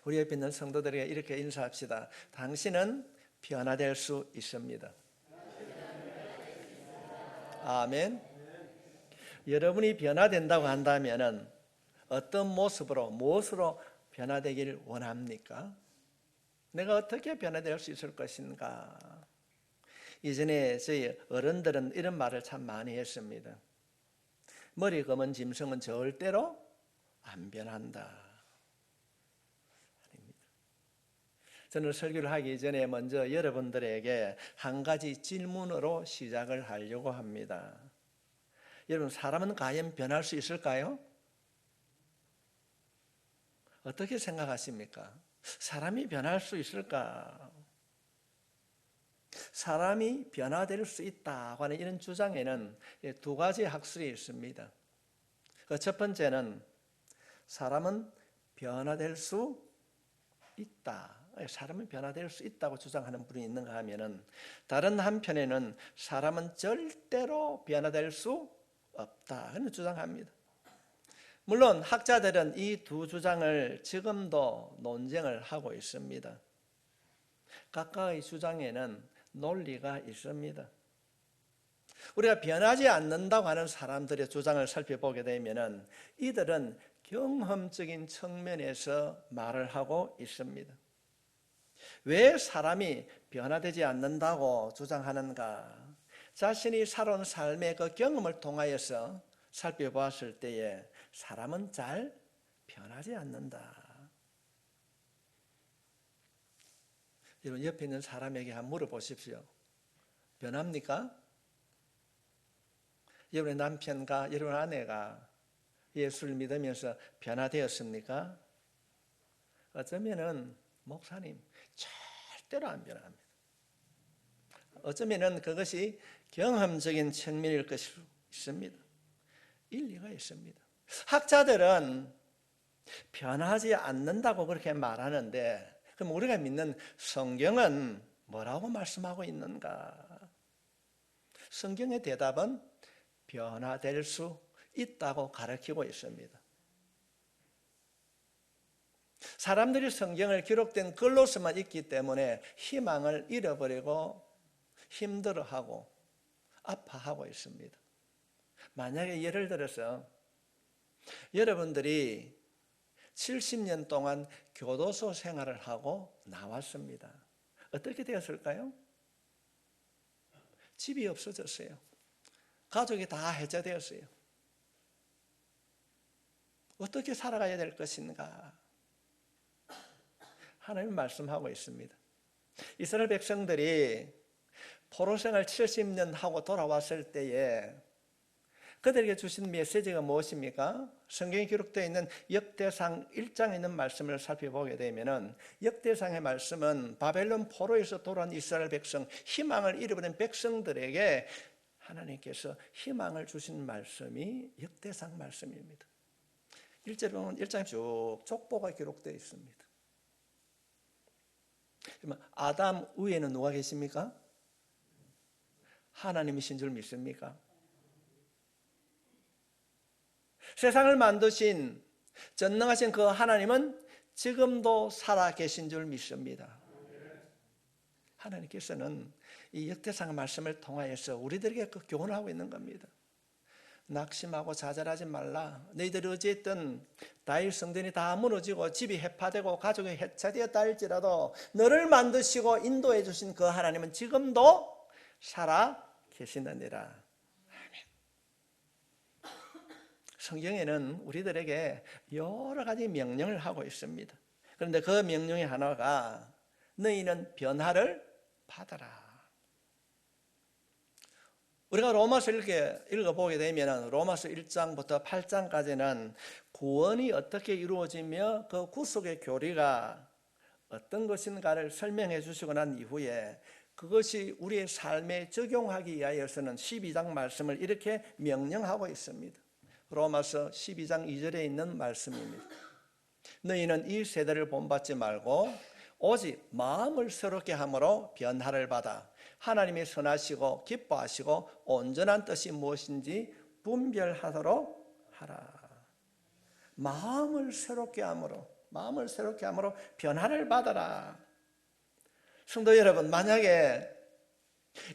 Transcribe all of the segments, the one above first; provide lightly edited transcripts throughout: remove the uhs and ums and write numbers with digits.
우리 옆에 있는 성도들에게 이렇게 인사합시다. 당신은 변화될 수 있습니다. 아멘. 여러분이 변화된다고 한다면 어떤 모습으로, 무엇으로 변화되길 원합니까? 내가 어떻게 변화될 수 있을 것인가? 이전에 저희 어른들은 이런 말을 참 많이 했습니다. 머리 검은 짐승은 절대로 안 변한다. 아닙니다. 저는 설교를 하기 전에 먼저 여러분들에게 한 가지 질문으로 시작을 하려고 합니다. 여러분, 사람은 과연 변할 수 있을까요? 어떻게 생각하십니까? 사람이 변할 수 있을까? 사람이 변화될 수 있다고 하는 이런 주장에는 두 가지 학설이 있습니다. 첫 번째는 사람은 변화될 수 있다. 사람은 변화될 수 있다고 주장하는 분이 있는가 하면은, 다른 한편에는 사람은 절대로 변화될 수 없다 하는 주장합니다. 물론 학자들은 이 두 주장을 지금도 논쟁을 하고 있습니다. 각각의 주장에는 논리가 있습니다. 우리가 변하지 않는다고 하는 사람들의 주장을 살펴보게 되면 이들은 경험적인 측면에서 말을 하고 있습니다. 왜 사람이 변화되지 않는다고 주장하는가? 자신이 살아온 삶의 그 경험을 통하여서 살펴보았을 때에 사람은 잘 변하지 않는다. 여러분, 옆에 있는 사람에게 한번 물어보십시오. 변합니까? 여러분의 남편과 여러분 아내가 예수를 믿으면서 변화되었습니까? 어쩌면은 목사님 절대로 안 변합니다. 어쩌면은 그것이 경험적인 측면일 것일 있습니다. 일리가 있습니다. 학자들은 변하지 않는다고 그렇게 말하는데, 그럼 우리가 믿는 성경은 뭐라고 말씀하고 있는가? 성경의 대답은 변화될 수 있다고 가르치고 있습니다. 사람들이 성경을 기록된 글로서만 읽기 때문에 희망을 잃어버리고 힘들어하고 아파하고 있습니다. 만약에 예를 들어서 여러분들이 70년 동안 교도소 생활을 하고 나왔습니다. 어떻게 되었을까요? 집이 없어졌어요. 가족이 다 해체되었어요. 어떻게 살아가야 될 것인가? 하나님 말씀하고 있습니다. 이스라엘 백성들이 포로생활 70년 하고 돌아왔을 때에 그들에게 주신 메시지가 무엇입니까? 성경에 기록되어 있는 역대상 1장에 있는 말씀을 살펴보게 되면 역대상의 말씀은 바벨론 포로에서 돌아온 이스라엘 백성, 희망을 잃어버린 백성들에게 하나님께서 희망을 주신 말씀이 역대상 말씀입니다. 1절에 보면 1장에 쭉 족보가 기록되어 있습니다. 아담 위에는 누가 계십니까? 하나님이신 줄 믿습니까? 세상을 만드신 전능하신 그 하나님은 지금도 살아계신 줄 믿습니다. 하나님께서는 이 역대상 말씀을 통하여서 우리들에게 그 교훈을 하고 있는 겁니다. 낙심하고 좌절하지 말라. 너희들이 어찌했든 다윗 성전이 다 무너지고 집이 해파되고 가족이 해체되었다 할지라도 너를 만드시고 인도해 주신 그 하나님은 지금도 살아 계시느니라. 성경에는 우리들에게 여러 가지 명령을 하고 있습니다. 그런데 그 명령의 하나가 너희는 변화를 받아라. 우리가 로마서 읽어보게 되면 로마서 1장부터 8장까지는 구원이 어떻게 이루어지며 그 구속의 교리가 어떤 것인가를 설명해 주시고 난 이후에 그것이 우리의 삶에 적용하기 위하여서는 12장 말씀을 이렇게 명령하고 있습니다. 로마서 12장 2절에 있는 말씀입니다. 너희는 이 세대를 본받지 말고 오직 마음을 새롭게 함으로 변화를 받아 하나님의 선하시고 기뻐하시고 온전한 뜻이 무엇인지 분별하도록 하라. 마음을 새롭게 함으로 마음을 새롭게 함으로 변화를 받아라. 성도 여러분, 만약에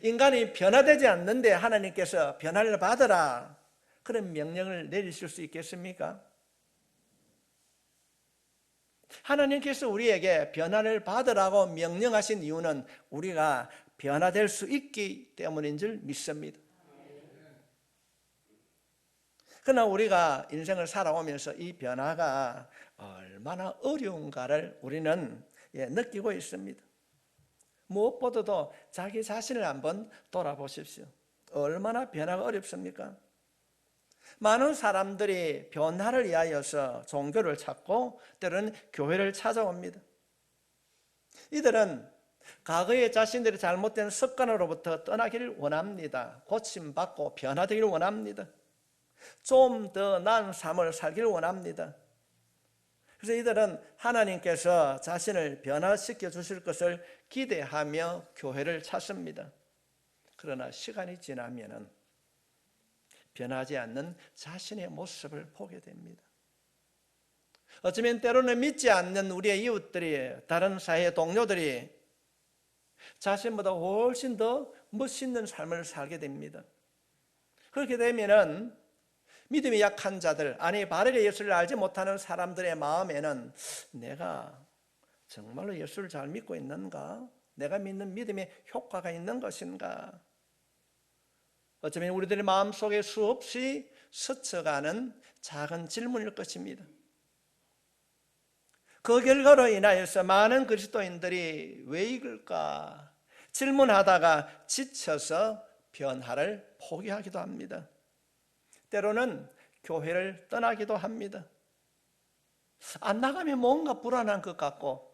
인간이 변화되지 않는데 하나님께서 변화를 받아라, 그런 명령을 내리실 수 있겠습니까? 하나님께서 우리에게 변화를 받으라고 명령하신 이유는 우리가 변화될 수 있기 때문인 줄 믿습니다. 그러나 우리가 인생을 살아오면서 이 변화가 얼마나 어려운가를 우리는 느끼고 있습니다. 무엇보다도 자기 자신을 한번 돌아보십시오. 얼마나 변화가 어렵습니까? 많은 사람들이 변화를 위하여서 종교를 찾고 때로는 교회를 찾아옵니다. 이들은 과거의 자신들의 잘못된 습관으로부터 떠나기를 원합니다. 고침받고 변화되기를 원합니다. 좀 더 나은 삶을 살기를 원합니다. 그래서 이들은 하나님께서 자신을 변화시켜 주실 것을 기대하며 교회를 찾습니다. 그러나 시간이 지나면은 변하지 않는 자신의 모습을 보게 됩니다. 어쩌면 때로는 믿지 않는 우리의 이웃들이, 다른 사회 동료들이 자신보다 훨씬 더 멋있는 삶을 살게 됩니다. 그렇게 되면은 믿음이 약한 자들, 아니 바르게 예수를 알지 못하는 사람들의 마음에는 내가 정말로 예수를 잘 믿고 있는가? 내가 믿는 믿음에 효과가 있는 것인가? 어쩌면 우리들의 마음속에 수없이 스쳐가는 작은 질문일 것입니다. 그 결과로 인하여서 많은 그리스도인들이 왜 이럴까 질문하다가 지쳐서 변화를 포기하기도 합니다. 때로는 교회를 떠나기도 합니다. 안 나가면 뭔가 불안한 것 같고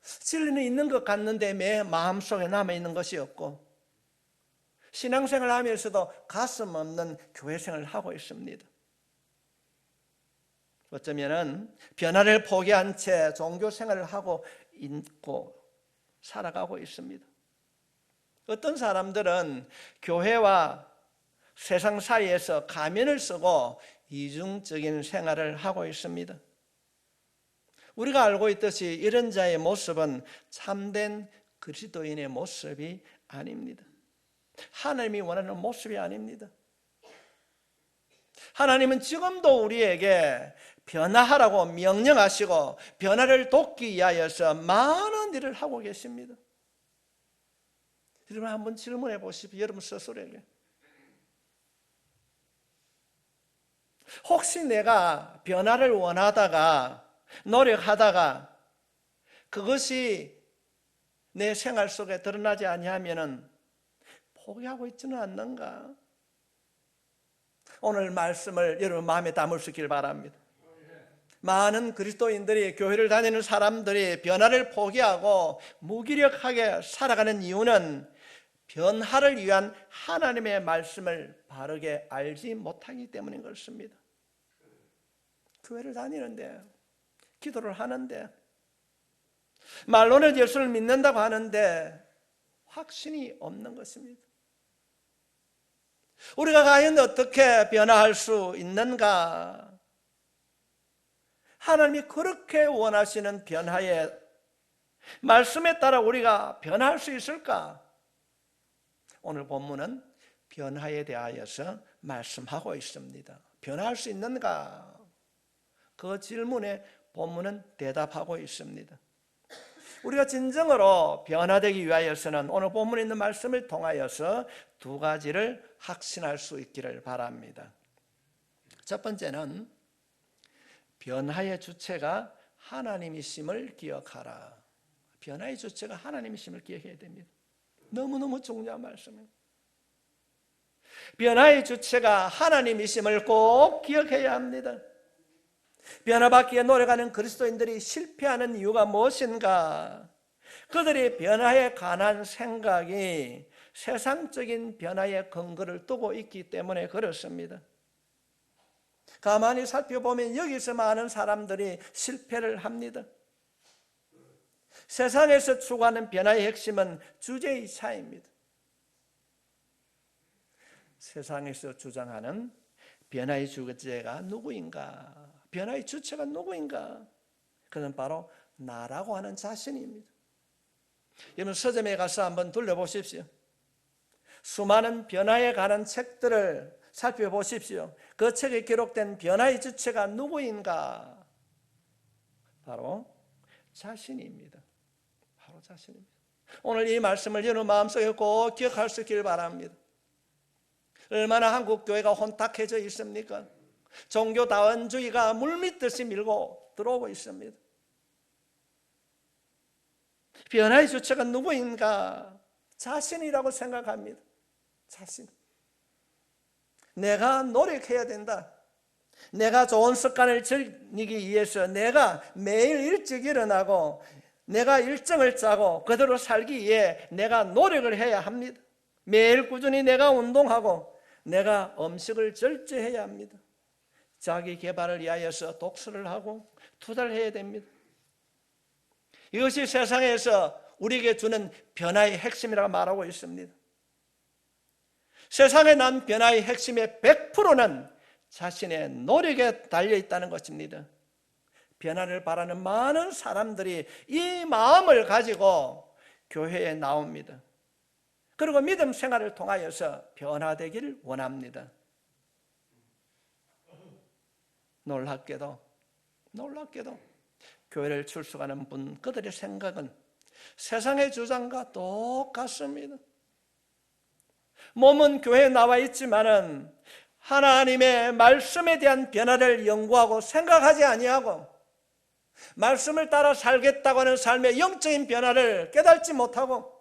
진리는 있는 것 같는데 내 마음속에 남아있는 것이 없고 신앙생활을 하면서도 가슴 없는 교회생활을 하고 있습니다. 어쩌면 변화를 포기한 채 종교생활을 하고 있고 살아가고 있습니다. 어떤 사람들은 교회와 세상 사이에서 가면을 쓰고 이중적인 생활을 하고 있습니다. 우리가 알고 있듯이 이런 자의 모습은 참된 그리스도인의 모습이 아닙니다. 하나님이 원하는 모습이 아닙니다. 하나님은 지금도 우리에게 변화하라고 명령하시고 변화를 돕기 위하여서 많은 일을 하고 계십니다. 여러분 한번 질문해 보십시오. 여러분 스스로에게. 혹시 내가 변화를 원하다가 노력하다가 그것이 내 생활 속에 드러나지 아니하면은 포기하고 있지는 않는가? 오늘 말씀을 여러분 마음에 담을 수 있길 바랍니다. 많은 그리스도인들이, 교회를 다니는 사람들이 변화를 포기하고 무기력하게 살아가는 이유는 변화를 위한 하나님의 말씀을 바르게 알지 못하기 때문인 것입니다. 교회를 다니는데, 기도를 하는데, 말로는 예수를 믿는다고 하는데 확신이 없는 것입니다. 우리가 과연 어떻게 변화할 수 있는가? 하나님이 그렇게 원하시는 변화에, 말씀에 따라 우리가 변화할 수 있을까? 오늘 본문은 변화에 대하여서 말씀하고 있습니다. 변화할 수 있는가? 그 질문에 본문은 대답하고 있습니다. 우리가 진정으로 변화되기 위하여서는 오늘 본문에 있는 말씀을 통하여서 두 가지를 확신할 수 있기를 바랍니다. 첫 번째는 변화의 주체가 하나님이심을 기억하라. 변화의 주체가 하나님이심을 기억해야 됩니다. 너무너무 중요한 말씀입니다. 변화의 주체가 하나님이심을 꼭 기억해야 합니다. 변화받기 위해 노력하는 그리스도인들이 실패하는 이유가 무엇인가? 그들이 변화에 관한 생각이 세상적인 변화의 근거를 두고 있기 때문에 그렇습니다. 가만히 살펴보면 여기서 많은 사람들이 실패를 합니다. 세상에서 추구하는 변화의 핵심은 주제의 차이입니다. 세상에서 주장하는 변화의 주제가 누구인가? 변화의 주체가 누구인가? 그는 바로 나라고 하는 자신입니다. 여러분 서점에 가서 한번 둘러보십시오. 수많은 변화에 관한 책들을 살펴보십시오. 그 책에 기록된 변화의 주체가 누구인가? 바로 자신입니다. 바로 자신입니다. 오늘 이 말씀을 여러분 마음속에 꼭 기억할 수 있길 바랍니다. 얼마나 한국 교회가 혼탁해져 있습니까? 종교다원주의가 물밀듯이 밀고 들어오고 있습니다. 변화의 주체가 누구인가? 자신이라고 생각합니다. 자신. 내가 노력해야 된다. 내가 좋은 습관을 즐기기 위해서 내가 매일 일찍 일어나고 내가 일정을 짜고 그대로 살기 위해 내가 노력을 해야 합니다. 매일 꾸준히 내가 운동하고 내가 음식을 절제해야 합니다. 자기 개발을 위하여서 독서를 하고 투자를 해야 됩니다. 이것이 세상에서 우리에게 주는 변화의 핵심이라고 말하고 있습니다. 세상에 난 변화의 핵심의 100%는 자신의 노력에 달려있다는 것입니다. 변화를 바라는 많은 사람들이 이 마음을 가지고 교회에 나옵니다. 그리고 믿음 생활을 통하여서 변화되기를 원합니다. 놀랍게도 교회를 출석하는 분 그들의 생각은 세상의 주장과 똑같습니다. 몸은 교회에 나와 있지만은 하나님의 말씀에 대한 변화를 연구하고 생각하지 아니하고 말씀을 따라 살겠다고 하는 삶의 영적인 변화를 깨닫지 못하고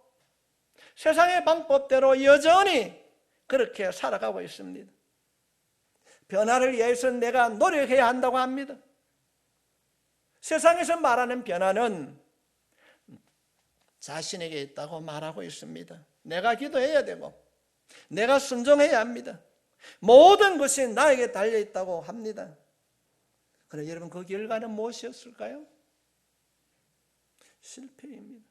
세상의 방법대로 여전히 그렇게 살아가고 있습니다. 변화를 위해서 내가 노력해야 한다고 합니다. 세상에서 말하는 변화는 자신에게 있다고 말하고 있습니다. 내가 기도해야 되고 내가 순종해야 합니다. 모든 것이 나에게 달려있다고 합니다. 그런데 여러분 그 결과는 무엇이었을까요? 실패입니다.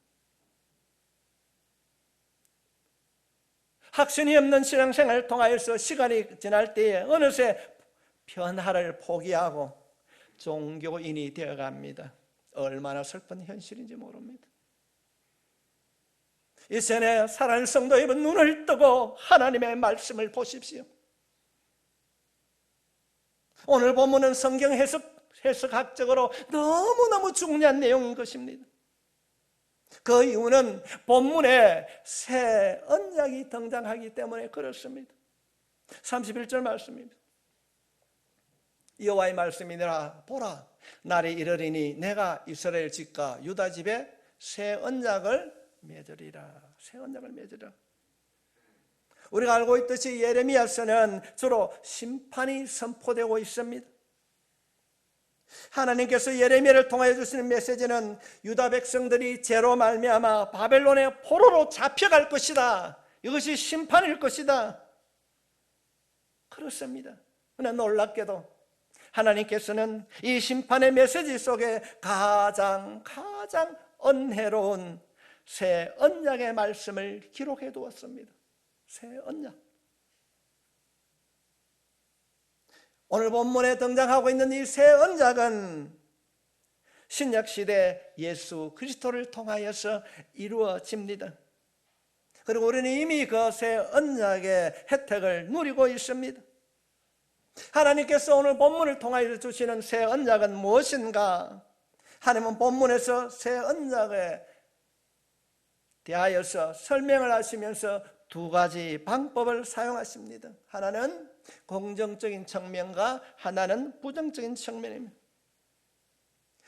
확신이 없는 신앙생활을 통하여서 시간이 지날 때에 어느새 변화를 포기하고 종교인이 되어갑니다. 얼마나 슬픈 현실인지 모릅니다. 이 시간에 사랑하는 성도 여러분 눈을 뜨고 하나님의 말씀을 보십시오. 오늘 본문은 성경 해석학적으로 너무너무 중요한 내용인 것입니다. 그 이유는 본문에 새 언약이 등장하기 때문에 그렇습니다. 31절 말씀입니다. 여호와의 말씀이니라 보라 날이 이르리니 내가 이스라엘 집과 유다 집에 새 언약을 맺으리라. 새 언약을 맺으리라. 우리가 알고 있듯이 예레미야서는 주로 심판이 선포되고 있습니다. 하나님께서 예레미야를 통하여 주시는 메시지는 유다 백성들이 죄로 말미암아 바벨론의 포로로 잡혀갈 것이다. 이것이 심판일 것이다. 그렇습니다. 그러나 놀랍게도 하나님께서는 이 심판의 메시지 속에 가장 은혜로운 새 언약의 말씀을 기록해 두었습니다. 새 언약. 오늘 본문에 등장하고 있는 이 새 언약은 신약시대 예수 그리스도를 통하여서 이루어집니다. 그리고 우리는 이미 그 새 언약의 혜택을 누리고 있습니다. 하나님께서 오늘 본문을 통하여 주시는 새 언약은 무엇인가? 하나님은 본문에서 새 언약에 대하여서 설명을 하시면서 두 가지 방법을 사용하십니다. 하나는 긍정적인 측면과 하나는 부정적인 측면입니다.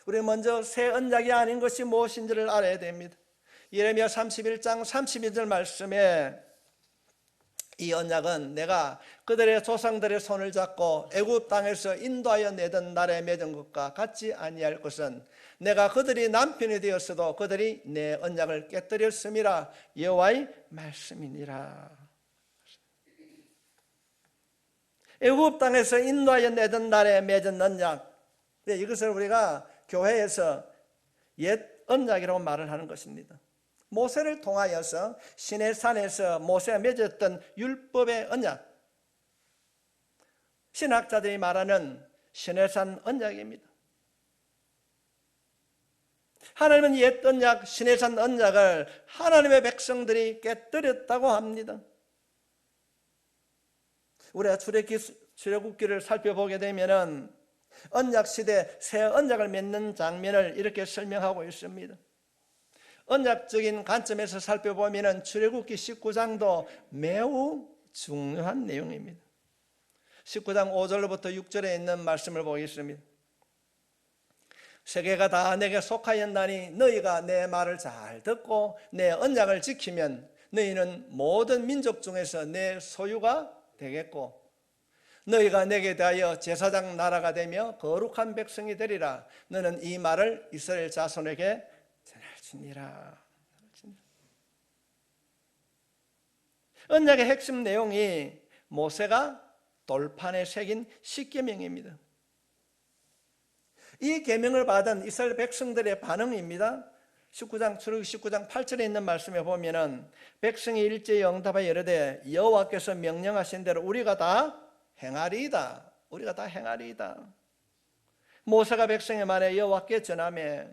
우리는 먼저 새 언약이 아닌 것이 무엇인지를 알아야 됩니다. 예레미야 31장 32절 말씀에 이 언약은 내가 그들의 조상들의 손을 잡고 애굽 땅에서 인도하여 내던 날에 맺은 것과 같지 아니할 것은 내가 그들이 남편이 되었어도 그들이 내 언약을 깨뜨렸음이라 여호와의 말씀이니라. 애굽 땅에서 인도하여 내던 날에 맺은 언약, 이것을 우리가 교회에서 옛 언약이라고 말을 하는 것입니다. 모세를 통하여서 시내산에서 모세가 맺었던 율법의 언약, 신학자들이 말하는 시내산 언약입니다. 하나님은 옛 언약, 시내산 언약을 하나님의 백성들이 깨뜨렸다고 합니다. 우리가 출애굽기를 살펴보게 되면은 언약 시대 새 언약을 맺는 장면을 이렇게 설명하고 있습니다. 언약적인 관점에서 살펴보면은 출애굽기 19장도 매우 중요한 내용입니다. 19장 5절로부터 6절에 있는 말씀을 보겠습니다. 세계가 다 내게 속하였나니 너희가 내 말을 잘 듣고 내 언약을 지키면 너희는 모든 민족 중에서 내 소유가 되겠고 너희가 내게 대하여 제사장 나라가 되며 거룩한 백성이 되리라. 너는 이 말을 이스라엘 자손에게 전할지니라. 언약의 핵심 내용이 모세가 돌판에 새긴 십계명입니다. 이 계명을 받은 이스라엘 백성들의 반응입니다. 19장 출애굽기 19장 8절에 있는 말씀에 보면은 백성이 일제히 응답하여 이르되 여호와께서 명령하신 대로 우리가 다 행하리이다. 우리가 다 행하리이다. 모세가 백성의 말에 여호와께 전하며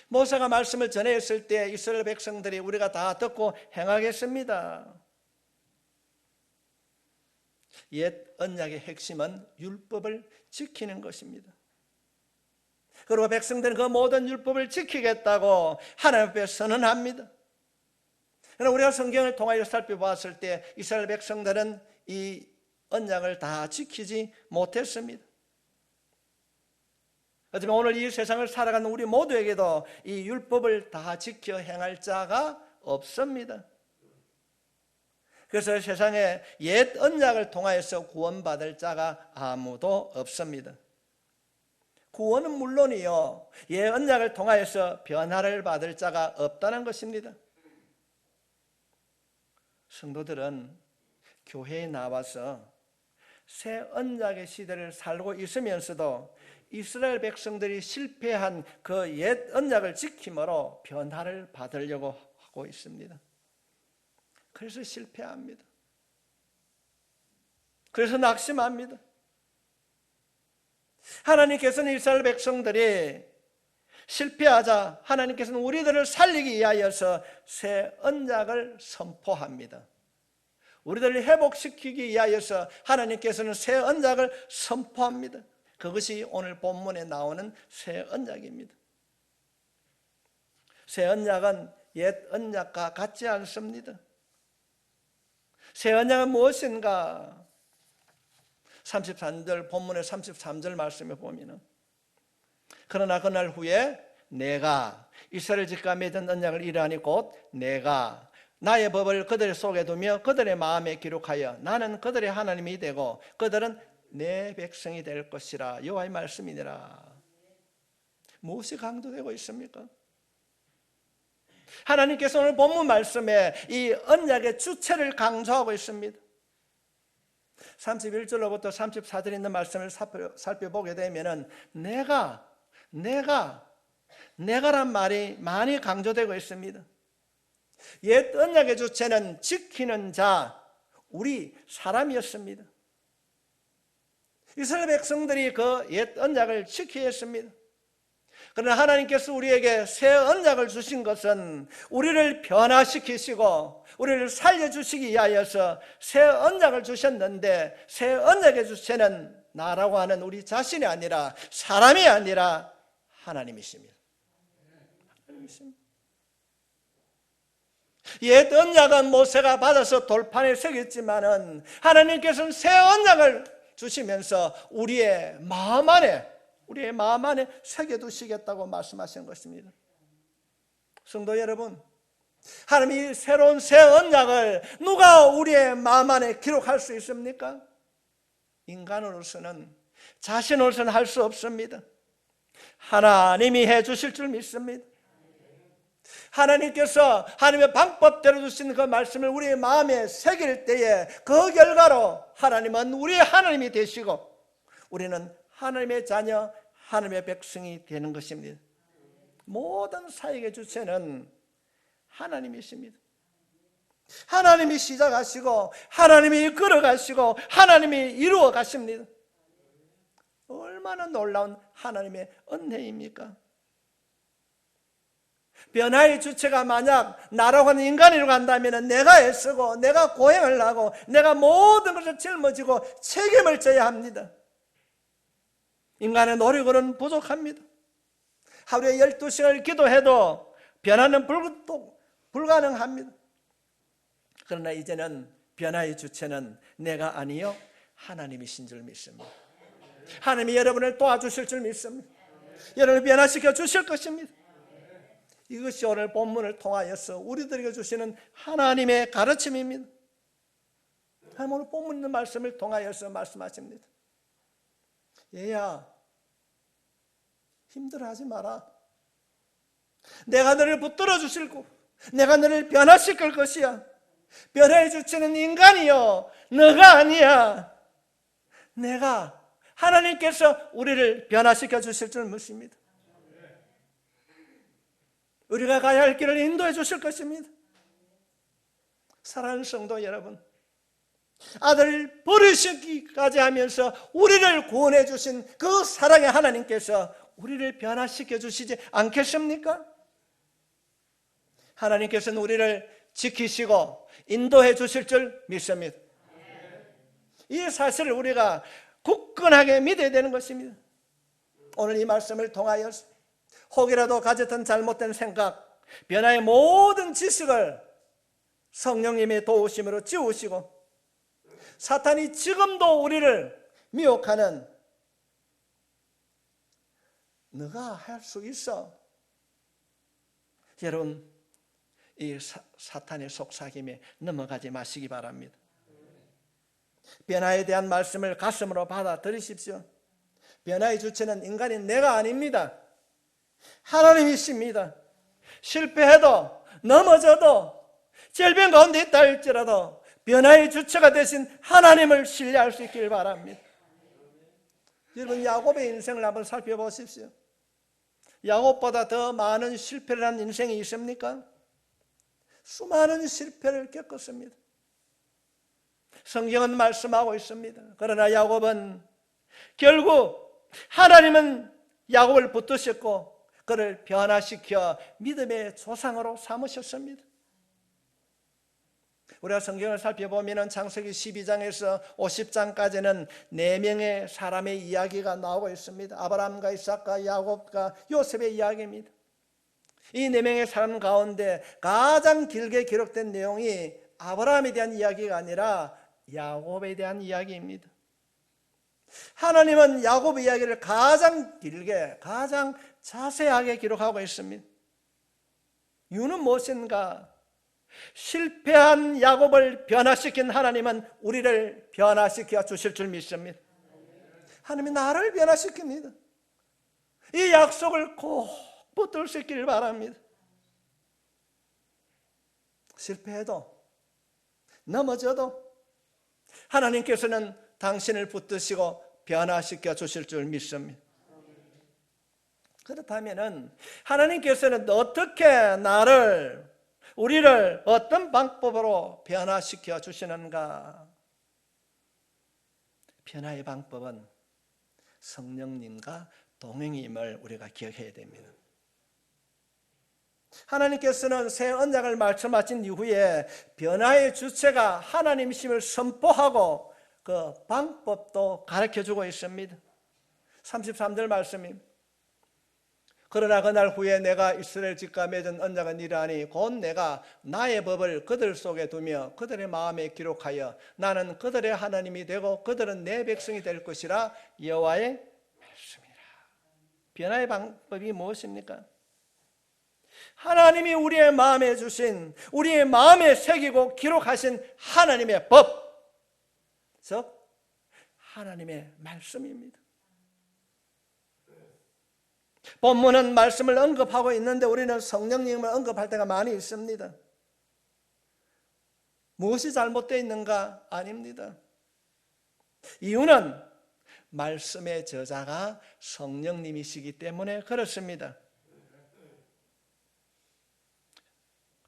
모세가 말씀을 전했을 때 이스라엘 백성들이 우리가 다 듣고 행하겠습니다. 옛 언약의 핵심은 율법을 지키는 것입니다. 그리고 백성들은 그 모든 율법을 지키겠다고 하나님 앞에 선언합니다. 그러나 우리가 성경을 통하여 살펴봤을 때 이스라엘 백성들은 이 언약을 다 지키지 못했습니다. 하지만 오늘 이 세상을 살아가는 우리 모두에게도 이 율법을 다 지켜 행할 자가 없습니다. 그래서 세상에 옛 언약을 통하여서 구원받을 자가 아무도 없습니다. 구원은 물론이요, 옛 언약을 통하여서 변화를 받을 자가 없다는 것입니다. 성도들은 교회에 나와서 새 언약의 시대를 살고 있으면서도 이스라엘 백성들이 실패한 그 옛 언약을 지킴으로 변화를 받으려고 하고 있습니다. 그래서 실패합니다. 그래서 낙심합니다. 하나님께서는 이스라엘 백성들이 실패하자 하나님께서는 우리들을 살리기 위하여서 새 언약을 선포합니다. 우리들을 회복시키기 위하여서 하나님께서는 새 언약을 선포합니다. 그것이 오늘 본문에 나오는 새 언약입니다. 새 언약은 옛 언약과 같지 않습니다. 새 언약은 무엇인가? 33절 본문의 33절 말씀에 보면은 그러나 그날 후에 내가 이스라엘 집과 맺은 언약을 이러하니 곧 내가 나의 법을 그들 속에 두며 그들의 마음에 기록하여 나는 그들의 하나님이 되고 그들은 내 백성이 될 것이라. 여호와의 말씀이니라. 무엇이 강조되고 있습니까? 하나님께서 오늘 본문 말씀에 이 언약의 주체를 강조하고 있습니다. 31절로부터 34절에 있는 말씀을 살펴보게 되면 내가란 말이 많이 강조되고 있습니다. 옛 언약의 주체는 지키는 자, 우리 사람이었습니다. 이스라엘 백성들이 그 옛 언약을 지켜야 했습니다. 그러나 하나님께서 우리에게 새 언약을 주신 것은 우리를 변화시키시고 우리를 살려주시기 위하여서 새 언약을 주셨는데 새 언약의 주체는 나라고 하는 우리 자신이 아니라 사람이 아니라 하나님이십니다. 하나님이십니다. 옛 언약은 모세가 받아서 돌판에 새겼지만은 하나님께서는 새 언약을 주시면서 우리의 마음 안에 새겨두시겠다고 말씀하신 것입니다. 성도 여러분, 하나님이 새로운 새 언약을 누가 우리의 마음 안에 기록할 수 있습니까? 인간으로서는, 자신으로서는 할 수 없습니다. 하나님이 해주실 줄 믿습니다. 하나님께서 하나님의 방법대로 주신 그 말씀을 우리의 마음에 새길 때에 그 결과로 하나님은 우리의 하나님이 되시고 우리는 하나님의 자녀, 하나님의 백성이 되는 것입니다. 모든 사역의 주체는 하나님이십니다. 하나님이 시작하시고 하나님이 이끌어 가시고 하나님이 이루어 가십니다. 얼마나 놀라운 하나님의 은혜입니까? 변화의 주체가 만약 나라고 하는 인간이라고 한다면 내가 애쓰고 내가 고행을 하고 내가 모든 것을 짊어지고 책임을 져야 합니다. 인간의 노력으로는 부족합니다. 하루에 12시간을 기도해도 변화는 불가능합니다. 그러나 이제는 변화의 주체는 내가 아니요 하나님이신 줄 믿습니다. 하나님이 여러분을 도와주실 줄 믿습니다. 여러분을 변화시켜 주실 것입니다. 이것이 오늘 본문을 통하여서 우리들에게 주시는 하나님의 가르침입니다. 하나님 오늘 본문 있는 말씀을 통하여서 말씀하십니다. 얘야, 힘들어하지 마라. 내가 너를 붙들어 주실고 내가 너를 변화시킬 것이야. 변화의 주체는 인간이요 너가 아니야. 내가 하나님께서 우리를 변화시켜 주실 줄 믿습니다. 우리가 가야 할 길을 인도해 주실 것입니다. 사랑하는 성도 여러분, 아들을 버리시기까지 하면서 우리를 구원해 주신 그 사랑의 하나님께서 우리를 변화시켜 주시지 않겠습니까? 하나님께서는 우리를 지키시고 인도해 주실 줄 믿습니다. 이 사실을 우리가 굳건하게 믿어야 되는 것입니다. 오늘 이 말씀을 통하여 혹이라도 가졌던 잘못된 생각, 변화의 모든 지식을 성령님의 도우심으로 지우시고 사탄이 지금도 우리를 미혹하는 너가 할 수 있어. 여러분, 이 사탄의 속삭임에 넘어가지 마시기 바랍니다. 변화에 대한 말씀을 가슴으로 받아들이십시오. 변화의 주체는 인간인 내가 아닙니다. 하나님이십니다. 실패해도 넘어져도 절벽 가운데 있다 할지라도 변화의 주체가 되신 하나님을 신뢰할 수 있길 바랍니다. 여러분, 야곱의 인생을 한번 살펴보십시오. 야곱보다 더 많은 실패를 한 인생이 있습니까? 수많은 실패를 겪었습니다. 성경은 말씀하고 있습니다. 그러나 야곱은 결국 하나님은 야곱을 붙드셨고 그를 변화시켜 믿음의 조상으로 삼으셨습니다. 우리가 성경을 살펴보면 창세기 12장에서 50장까지는 4명의 사람의 이야기가 나오고 있습니다. 아브라함과 이삭과 야곱과 요셉의 이야기입니다. 이 4명의 사람 가운데 가장 길게 기록된 내용이 아브라함에 대한 이야기가 아니라 야곱에 대한 이야기입니다. 하나님은 야곱의 이야기를 가장 길게, 가장 자세하게 기록하고 있습니다. 이유는 무엇인가? 실패한 야곱을 변화시킨 하나님은 우리를 변화시켜 주실 줄 믿습니다. 하나님이 나를 변화시킵니다. 이 약속을 꼭 붙들 수 있기를 바랍니다. 실패해도 넘어져도 하나님께서는 당신을 붙드시고 변화시켜 주실 줄 믿습니다. 그렇다면 하나님께서는 어떻게 우리를 어떤 방법으로 변화시켜 주시는가? 변화의 방법은 성령님과 동행임을 우리가 기억해야 됩니다. 하나님께서는 새 언약을 말씀하신 이후에 변화의 주체가 하나님이심을 선포하고 그 방법도 가르쳐주고 있습니다. 33절 말씀입니다. 그러나 그날 후에 내가 이스라엘 집과 맺은 언약은 이러하니 곧 내가 나의 법을 그들 속에 두며 그들의 마음에 기록하여 나는 그들의 하나님이 되고 그들은 내 백성이 될 것이라 여호와의 말씀이라. 변화의 방법이 무엇입니까? 하나님이 우리의 마음에 주신, 우리의 마음에 새기고 기록하신 하나님의 법, 즉 하나님의 말씀입니다. 본문은 말씀을 언급하고 있는데 우리는 성령님을 언급할 때가 많이 있습니다. 무엇이 잘못되어 있는가? 아닙니다. 이유는 말씀의 저자가 성령님이시기 때문에 그렇습니다.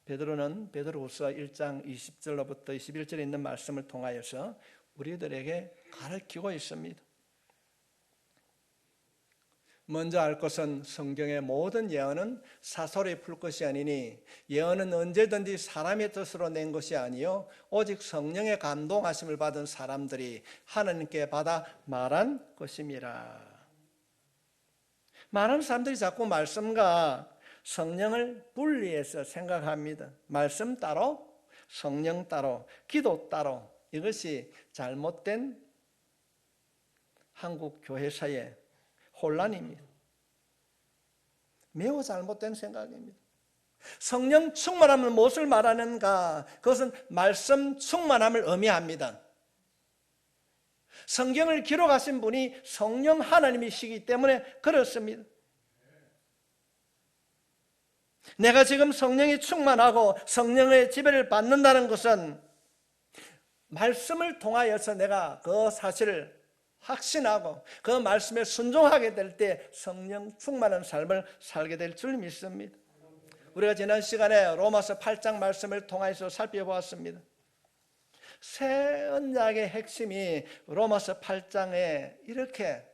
베드로는 베드로후서 1장 20절로부터 21절에 있는 말씀을 통하여서 우리들에게 가르치고 있습니다. 먼저 알 것은 성경의 모든 예언은 사설에 풀 것이 아니니 예언은 언제든지 사람의 뜻으로 낸 것이 아니요 오직 성령의 감동하심을 받은 사람들이 하나님께 받아 말한 것임이라. 많은 사람들이 자꾸 말씀과 성령을 분리해서 생각합니다. 말씀 따로, 성령 따로, 기도 따로. 이것이 잘못된 한국 교회사의 혼란입니다. 매우 잘못된 생각입니다. 성령 충만함은 무엇을 말하는가? 그것은 말씀 충만함을 의미합니다. 성경을 기록하신 분이 성령 하나님이시기 때문에 그렇습니다. 내가 지금 성령이 충만하고 성령의 지배를 받는다는 것은 말씀을 통하여서 내가 그 사실을 확신하고 그 말씀에 순종하게 될 때 성령 충만한 삶을 살게 될 줄 믿습니다. 우리가 지난 시간에 로마서 8장 말씀을 통해서 살펴보았습니다. 새 언약의 핵심이 로마서 8장에 이렇게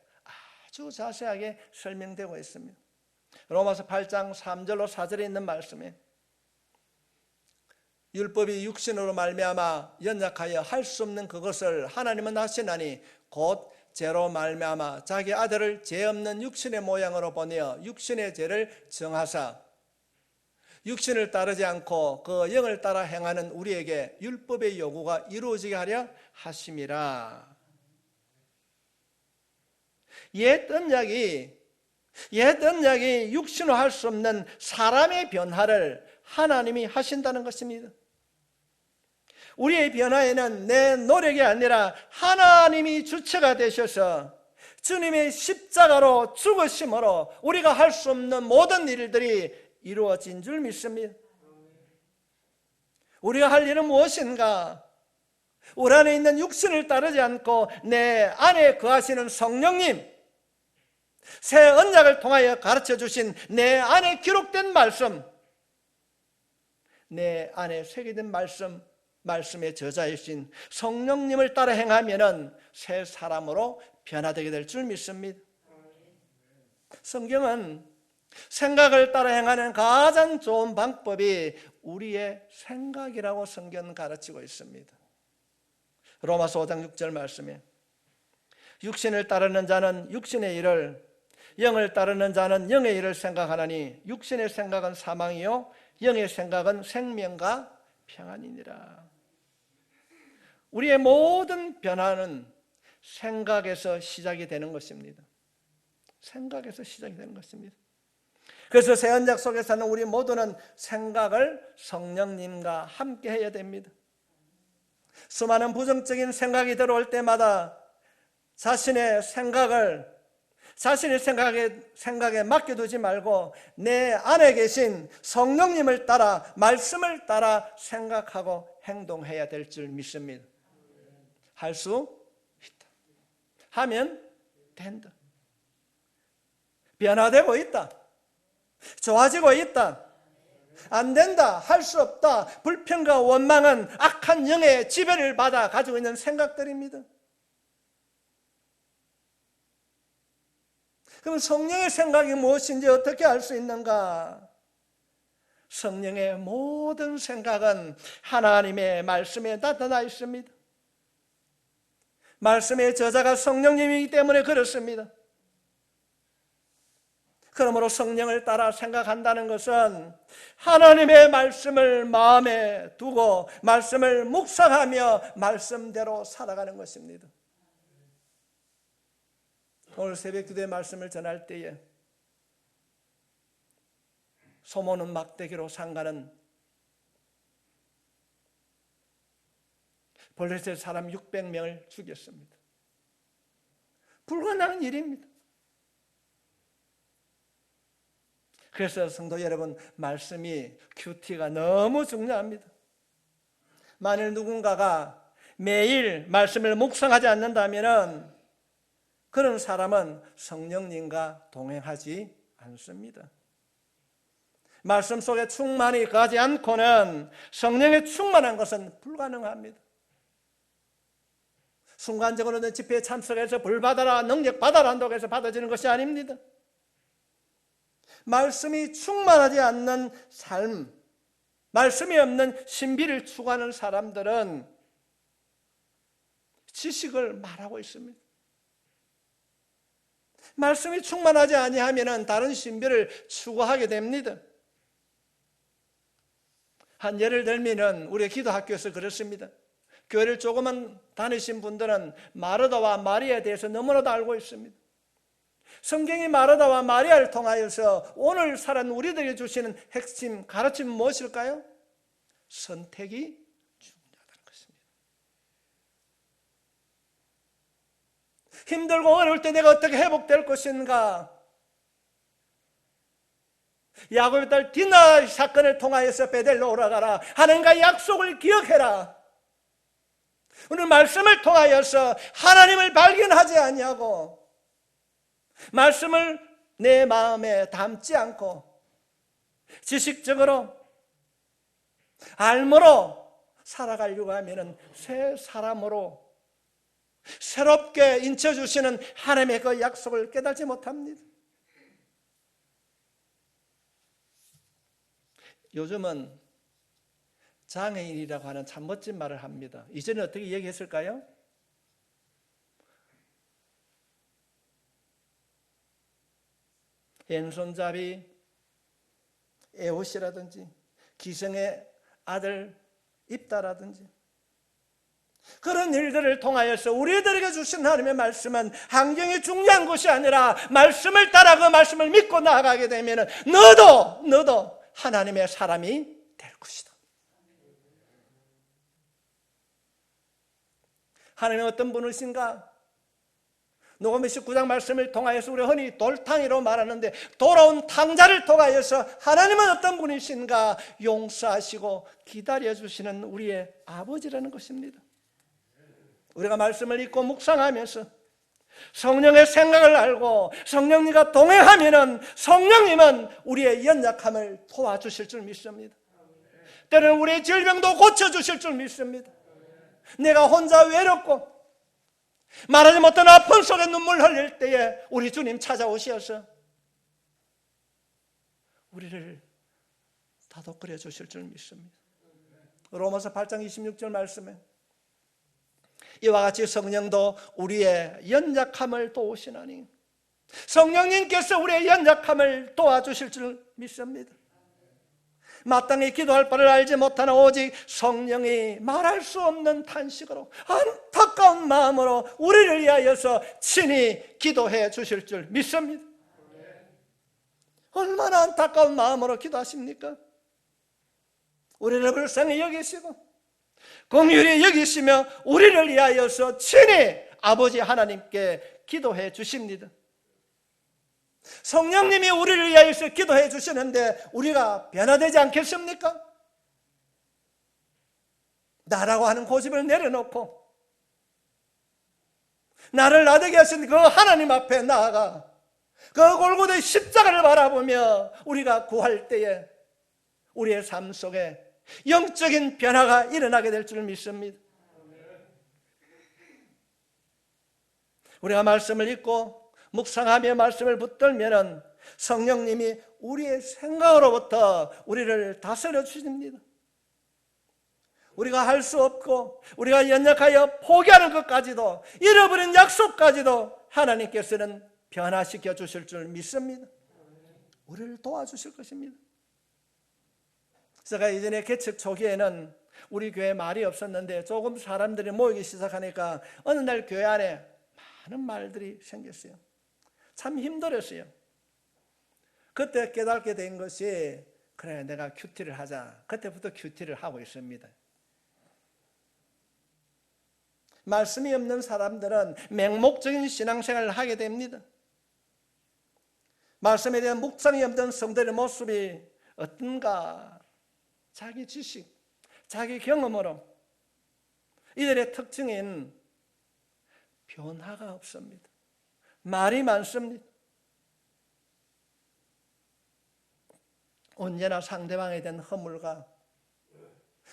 아주 자세하게 설명되고 있습니다. 로마서 8장 3절로 4절에 있는 말씀에 율법이 육신으로 말미암아 연약하여 할 수 없는 그것을 하나님은 하시나니 곧 죄로 말미암아 자기 아들을 죄 없는 육신의 모양으로 보내어 육신의 죄를 정하사 육신을 따르지 않고 그 영을 따라 행하는 우리에게 율법의 요구가 이루어지게 하려 하심이라. 옛 언약이 육신으로 할 수 없는 사람의 변화를 하나님이 하신다는 것입니다. 우리의 변화에는 내 노력이 아니라 하나님이 주체가 되셔서 주님의 십자가로 죽으심으로 우리가 할 수 없는 모든 일들이 이루어진 줄 믿습니다. 우리가 할 일은 무엇인가? 우리 안에 있는 육신을 따르지 않고 내 안에 거하시는 성령님, 새 언약을 통하여 가르쳐 주신 내 안에 기록된 말씀, 내 안에 새겨진 말씀의 저자이신 성령님을 따라 행하면은 새 사람으로 변화되게 될 줄 믿습니다. 성경은 생각을 따라 행하는 가장 좋은 방법이 우리의 생각이라고 성경은 가르치고 있습니다. 로마서 5장 6절 말씀에 육신을 따르는 자는 육신의 일을, 영을 따르는 자는 영의 일을 생각하나니 육신의 생각은 사망이요 영의 생각은 생명과 평안이니라. 우리의 모든 변화는 생각에서 시작이 되는 것입니다. 생각에서 시작이 되는 것입니다. 그래서 새 언약 속에서는 우리 모두는 생각을 성령님과 함께 해야 됩니다. 수많은 부정적인 생각이 들어올 때마다 자신의 생각에 맡겨두지 말고 내 안에 계신 성령님을 따라 말씀을 따라 생각하고 행동해야 될 줄 믿습니다. 할 수 있다. 하면 된다. 변화되고 있다. 좋아지고 있다. 안 된다. 할 수 없다. 불평과 원망은 악한 영의 지배를 받아 가지고 있는 생각들입니다. 그럼 성령의 생각이 무엇인지 어떻게 알 수 있는가? 성령의 모든 생각은 하나님의 말씀에 나타나 있습니다. 말씀의 저자가 성령님이기 때문에 그렇습니다. 그러므로 성령을 따라 생각한다는 것은 하나님의 말씀을 마음에 두고 말씀을 묵상하며 말씀대로 살아가는 것입니다. 오늘 새벽 기도의 말씀을 전할 때에 소모는 막대기로 상가는 블레셋 사람 600명을 죽였습니다. 불가능한 일입니다. 그래서 성도 여러분, 말씀이 큐티가 너무 중요합니다. 만일 누군가가 매일 말씀을 묵상하지 않는다면 그런 사람은 성령님과 동행하지 않습니다. 말씀 속에 충만히 거하지 않고는 성령에 충만한 것은 불가능합니다. 순간적으로는 집회에 참석해서 불 받아라, 능력 받아라 한다고 해서 받아지는 것이 아닙니다. 말씀이 충만하지 않는 삶, 말씀이 없는 신비를 추구하는 사람들은 지식을 말하고 있습니다. 말씀이 충만하지 아니하면 다른 신비를 추구하게 됩니다. 한 예를 들면 우리 기도학교에서 그렇습니다. 교회를 조금만 다니신 분들은 마르다와 마리아에 대해서 너무나도 알고 있습니다. 성경이 마르다와 마리아를 통하여서 오늘 살아는 우리들에게 주시는 핵심 가르침은 무엇일까요? 선택이 중요하다는 것입니다. 힘들고 어려울 때 내가 어떻게 회복될 것인가? 야곱의 딸 디나 사건을 통하여서 베델로 올라가라. 하나님과 약속을 기억해라. 오늘 말씀을 통하여서 하나님을 발견하지 아니하고 말씀을 내 마음에 담지 않고 지식적으로 알므로 살아가려고 하면 새 사람으로 새롭게 인쳐주시는 하나님의 그 약속을 깨닫지 못합니다. 요즘은 장애인이라고 하는 참 멋진 말을 합니다. 이전에 어떻게 얘기했을까요? 왼손잡이 에옷이라든지 기성의 아들 입다라든지 그런 일들을 통하여서 우리들에게 주신 하나님의 말씀은 환경이 중요한 것이 아니라 말씀을 따라 그 말씀을 믿고 나아가게 되면 너도 하나님의 사람이 될 것이다. 하나님은 어떤 분이신가? 누가복음 19장 말씀을 통하여서 우리 흔히 돌탕이로 말하는데 돌아온 탕자를 통하여서 하나님은 어떤 분이신가? 용서하시고 기다려주시는 우리의 아버지라는 것입니다. 우리가 말씀을 읽고 묵상하면서 성령의 생각을 알고 성령님과 동행하면 성령님은 우리의 연약함을 도와주실 줄 믿습니다. 때로는 우리의 질병도 고쳐주실 줄 믿습니다. 내가 혼자 외롭고 말하지 못한 아픔 속에 눈물 흘릴 때에 우리 주님 찾아오셔서 우리를 다독거려 주실 줄 믿습니다. 로마서 8장 26절 말씀에 이와 같이 성령도 우리의 연약함을 도우시나니 성령님께서 우리의 연약함을 도와주실 줄 믿습니다. 마땅히 기도할 바를 알지 못하는 오직 성령이 말할 수 없는 탄식으로 안타까운 마음으로 우리를 위하여서 친히 기도해 주실 줄 믿습니다. 얼마나 안타까운 마음으로 기도하십니까? 우리를 불쌍히 여기시고 긍휼히 여기시며 우리를 위하여서 친히 아버지 하나님께 기도해 주십니다. 성령님이 우리를 위하여서 기도해 주시는데 우리가 변화되지 않겠습니까? 나라고 하는 고집을 내려놓고 나를 나되게 하신 그 하나님 앞에 나아가 그 골고다의 십자가를 바라보며 우리가 구할 때에 우리의 삶 속에 영적인 변화가 일어나게 될 줄 믿습니다. 우리가 말씀을 읽고 묵상하며 말씀을 붙들면 성령님이 우리의 생각으로부터 우리를 다스려 주십니다. 우리가 할 수 없고 우리가 연약하여 포기하는 것까지도 잃어버린 약속까지도 하나님께서는 변화시켜 주실 줄 믿습니다. 우리를 도와주실 것입니다. 제가 이전에 개척 초기에는 우리 교회에 말이 없었는데 조금 사람들이 모이기 시작하니까 어느 날 교회 안에 많은 말들이 생겼어요. 참 힘들었어요. 그때 깨닫게 된 것이 그래 내가 큐티를 하자. 그때부터 큐티를 하고 있습니다. 말씀이 없는 사람들은 맹목적인 신앙생활을 하게 됩니다. 말씀에 대한 묵상이 없는 성도의 모습이 어떤가? 자기 지식, 자기 경험으로 이들의 특징인 변화가 없습니다. 말이 많습니다. 언제나 상대방에 대한 허물과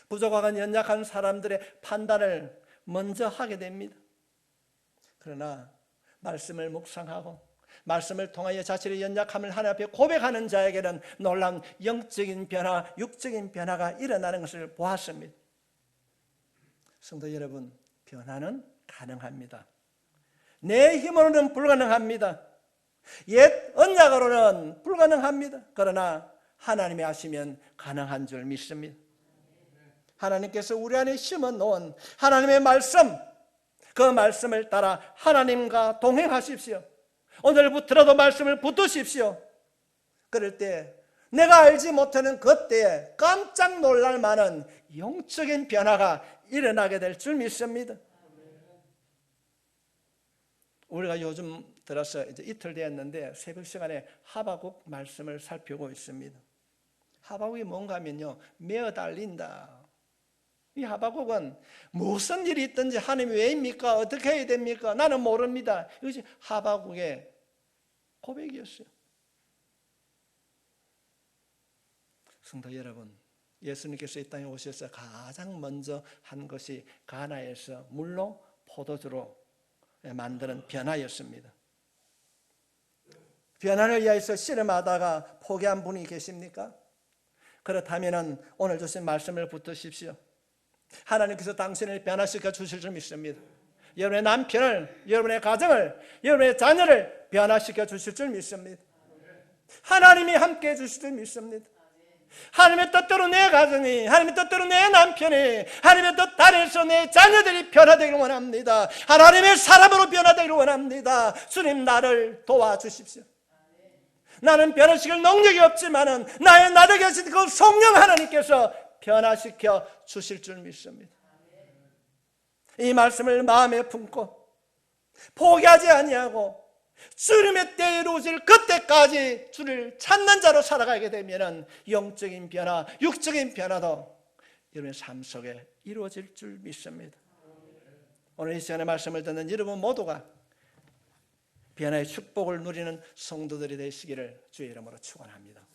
부족하고 연약한 사람들의 판단을 먼저 하게 됩니다. 그러나 말씀을 묵상하고 말씀을 통하여 자신의 연약함을 하나님 앞에 고백하는 자에게는 놀라운 영적인 변화, 육적인 변화가 일어나는 것을 보았습니다. 성도 여러분, 변화는 가능합니다. 내 힘으로는 불가능합니다. 옛 언약으로는 불가능합니다. 그러나 하나님이 하시면 가능한 줄 믿습니다. 하나님께서 우리 안에 심어놓은 하나님의 말씀, 그 말씀을 따라 하나님과 동행하십시오. 오늘부터라도 말씀을 붙드십시오. 그럴 때 내가 알지 못하는 그때에 깜짝 놀랄 만한 영적인 변화가 일어나게 될 줄 믿습니다. 우리가 요즘 들어서 이제 이틀 되었는데 새벽 시간에 하박국 말씀을 살피고 있습니다. 하박국이 뭔가 하면요, 매어 달린다. 이 하박국은 무슨 일이 있든지 하나님이 왜입니까? 어떻게 해야 됩니까? 나는 모릅니다. 이것이 하박국의 고백이었어요. 성도 여러분, 예수님께서 이 땅에 오셔서 가장 먼저 한 것이 가나에서 물로 포도주로 만드는 변화였습니다. 변화를 위해서 씨름하다가 포기한 분이 계십니까? 그렇다면 오늘 주신 말씀을 붙드십시오. 하나님께서 당신을 변화시켜 주실 줄 믿습니다. 여러분의 남편을, 여러분의 가정을, 여러분의 자녀를 변화시켜 주실 줄 믿습니다. 하나님이 함께해 주실 줄 믿습니다. 하나님의 뜻대로 내 가정이, 하나님의 뜻대로 내 남편이, 하나님의 뜻 아래서 내 자녀들이 변화되기를 원합니다. 하나님의 사람으로 변화되기를 원합니다. 주님, 나를 도와주십시오. 나는 변화시킬 능력이 없지만은 나의 나를 계신 그 성령 하나님께서 변화시켜 주실 줄 믿습니다. 이 말씀을 마음에 품고 포기하지 아니하고 주님의 때에 이루어질 그때까지 주를 찾는 자로 살아가게 되면 영적인 변화, 육적인 변화도 여러분의 삶 속에 이루어질 줄 믿습니다. 오늘 이 시간에 말씀을 듣는 여러분 모두가 변화의 축복을 누리는 성도들이 되시기를 주의 이름으로 축원합니다.